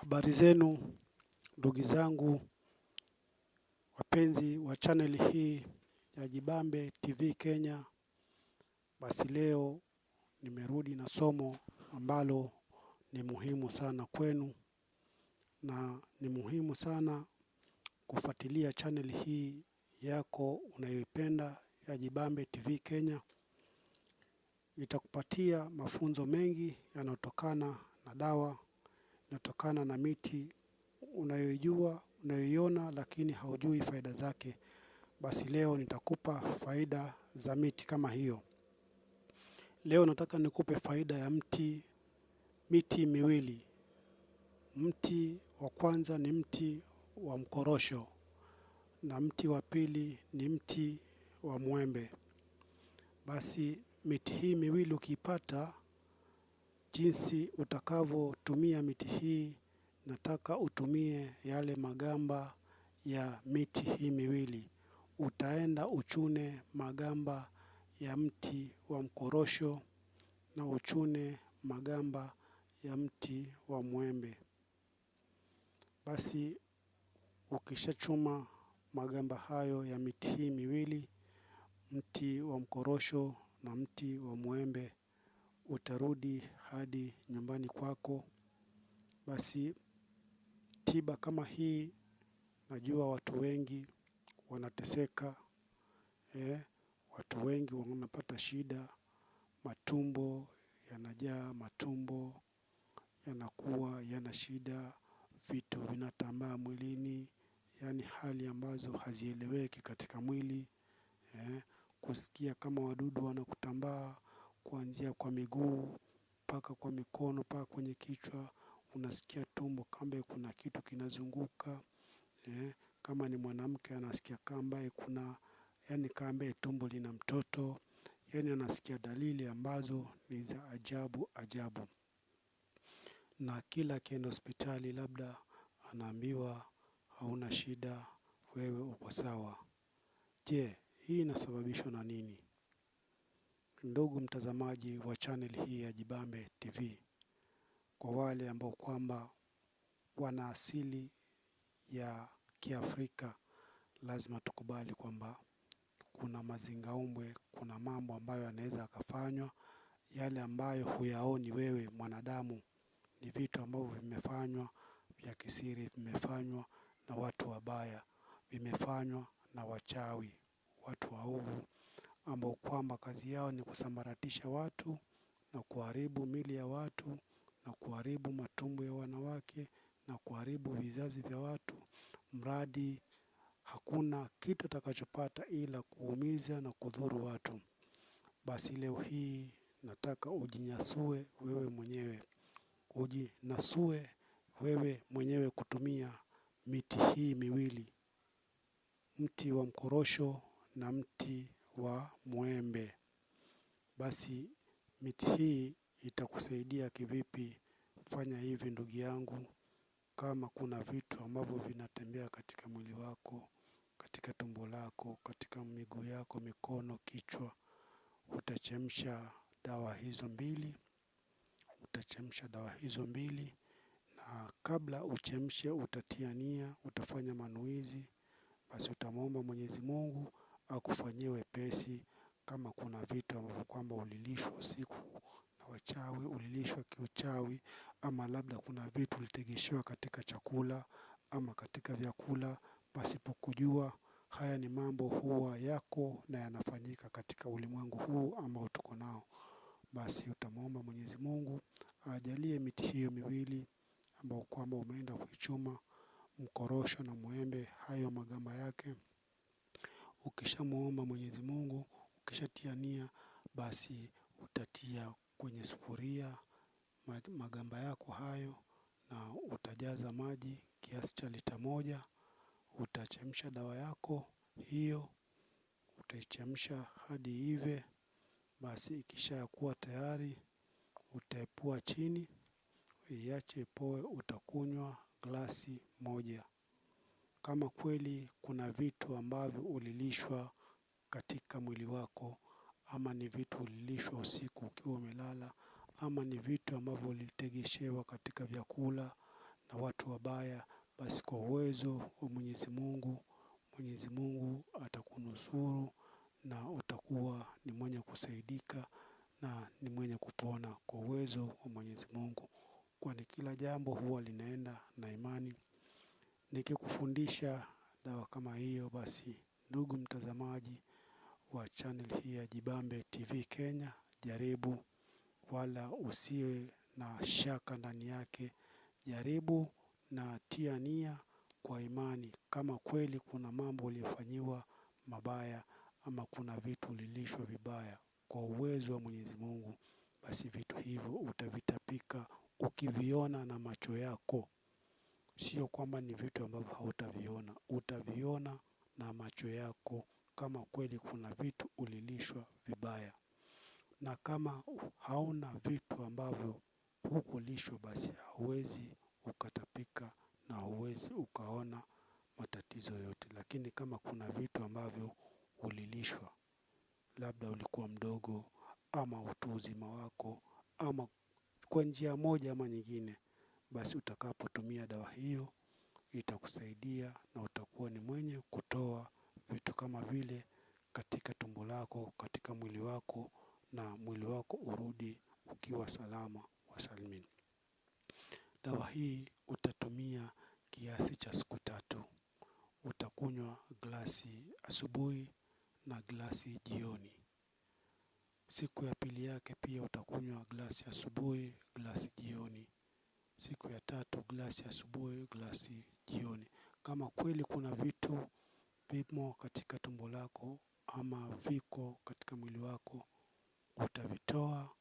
Habari zenu ndugu zangu wapenzi wa channel hii ya Jibambe TV Kenya. Basi leo nimerudi na somo ambalo ni muhimu sana kwenu, na ni muhimu sana kufuatilia channel hii yako unayoipenda ya Jibambe TV Kenya. Itakupatia mafunzo mengi yanayotokana na dawa, yanayotokana na miti unayoijua, unayoiona lakini haujui faida zake. Basi leo nitakupa faida za miti kama hiyo. Leo nataka nikupe faida ya miti miwili. Mti wa kwanza ni mti wa mkorosho na mti wa pili ni mti wa mwembe. Basi miti hii miwili ukipata, jinsi utakavyotumia miti hii, nataka utumie yale magamba ya miti hii miwili. Utaenda uchune magamba ya mti wa mkorosho na uchune magamba ya mti wa mwembe. Basi ukishachuma magamba hayo ya miti hii miwili, mti wa mkorosho na mti wa mwembe, utarudi hadi nyumbani kwako. Basi tiba kama hii, najua watu wengi wanateseka, watu wengi wanapata shida, matumbo yanajaa, matumbo yanakuwa yana shida, vitu vinatambaa mwilini, yani hali ambazo hazieleweki katika mwili, kusikia kama wadudu wanakutambaa kuanzia kwa miguu mpaka kwa mikono mpaka kwenye kichwa, unasikia tumbo kama kuna kitu kinazunguka. Kama ni mwanamke anasikia kama kama tumbo lina mtoto, yani anasikia dalili ambazo ni za ajabu ajabu. Na kila akienda hospitali labda anaambiwa hauna shida, wewe uko sawa. Je, hii inasababishwa na nini? Ndugu mtazamaji wa channel hii ya Jibambe TV, kwa wale ambao kwamba wana asili ya Kiafrika, lazima tukubali kwamba kuna mazingaumbwe, kuna mambo ambayo yanaweza yakafanywa, yale ambayo huyaoni wewe mwanadamu. Ni vitu ambavyo vimefanywa vya kisiri, vimefanywa na watu wabaya, vimefanywa na wachawi, watu waovu ambao kwamba kazi yao ni kusambaratisha watu na kuharibu miili ya watu na kuharibu matumbo ya wanawake na kuharibu vizazi vya watu, mradi hakuna kitu atakachopata ila kuumiza na kudhuru watu. Basi leo hii nataka ujinyasue wewe mwenyewe. Ujinasue wewe mwenyewe kutumia miti hii miwili, mti wa mkorosho na mti wa mwembe. Basi miti hii itakusaidia kivipi? Fanya hivi ndugu yangu. Kama kuna vitu ambavyo vinatembea katika mwili wako, katika tumbo lako, katika miguu yako, mikono, kichwa, utachemsha dawa hizo mbili. Utachemsha dawa hizo mbili, na kabla uchemshe utatia nia, utafanya manuizi. Basi utamwomba Mwenyezi Mungu akufanyie wepesi. Kama kuna vitu ambavyo kwamba ulilishwa usiku na wachawi, ulilishwa kiuchawi, ama labda kuna vitu ulitegeshewa katika chakula ama katika vyakula pasipokujua, haya ni mambo huwa yako na yanafanyika katika ulimwengu huu ambao tuko nao. Basi utamwomba Mwenyezi Mungu ajalie miti hiyo miwili ambao kwamba umeenda kuichuma, mkorosho na mwembe, hayo magamba yake. Ukishamuomba Mwenyezi Mungu, ukishatia nia, basi utatia kwenye sufuria magamba yako hayo na utajaza maji kiasi cha lita moja. Utachemsha dawa yako hiyo, utaichemsha hadi iive. Basi ikishakuwa tayari, utaepua chini, iache ipoe, utakunywa glasi moja. Kama kweli kuna vitu ambavyo ulilishwa katika mwili wako, ama ni vitu ulilishwa usiku ukiwa umelala, ama ni vitu ambavyo ulitegeshewa katika vyakula na watu wabaya, basi kwa uwezo wa Mwenyezi Mungu, Mwenyezi Mungu atakunusuru na utakuwa ni mwenye kusaidika na ni mwenye kupona kwa uwezo wa Mwenyezi Mungu. Kwani kila jambo huwa linaenda na imani. Nikikufundisha dawa kama hiyo, basi ndugu mtazamaji wa channel hii ya Jibambe TV Kenya, jaribu, wala usiwe na shaka ndani yake. Jaribu na tia nia kwa imani, kama kweli kuna mambo uliyofanyiwa mabaya ama kuna vitu ulilishwa vibaya, kwa uwezo wa Mwenyezi Mungu, basi vitu hivyo utavitapika ukiviona na macho yako. Sio kwamba ni vitu ambavyo hautaviona, utaviona na macho yako kama kweli kuna vitu ulilishwa vibaya. Na kama hauna vitu ambavyo hukulishwa, basi hauwezi ukatapika na hauwezi ukaona matatizo yote. Lakini kama kuna vitu ambavyo ulilishwa, labda ulikuwa mdogo ama utu uzima wako ama kwa njia moja ama nyingine, basi utakapotumia dawa hiyo itakusaidia na utakuwa ni mwenye kutoa vitu kama vile katika tumbo lako, katika mwili wako, na mwili wako urudi ukiwa salama wa salimini. Dawa hii utatumia kiasi cha siku 3. Utakunywa glasi asubuhi na glasi jioni. Siku ya pili yake pia utakunywa glasi asubuhi, glasi jioni. Siku ya 3 glasi asubuhi, glasi jioni. Kama kweli kuna vitu vimo katika tumbo lako ama viko katika mwili wako, utavitoa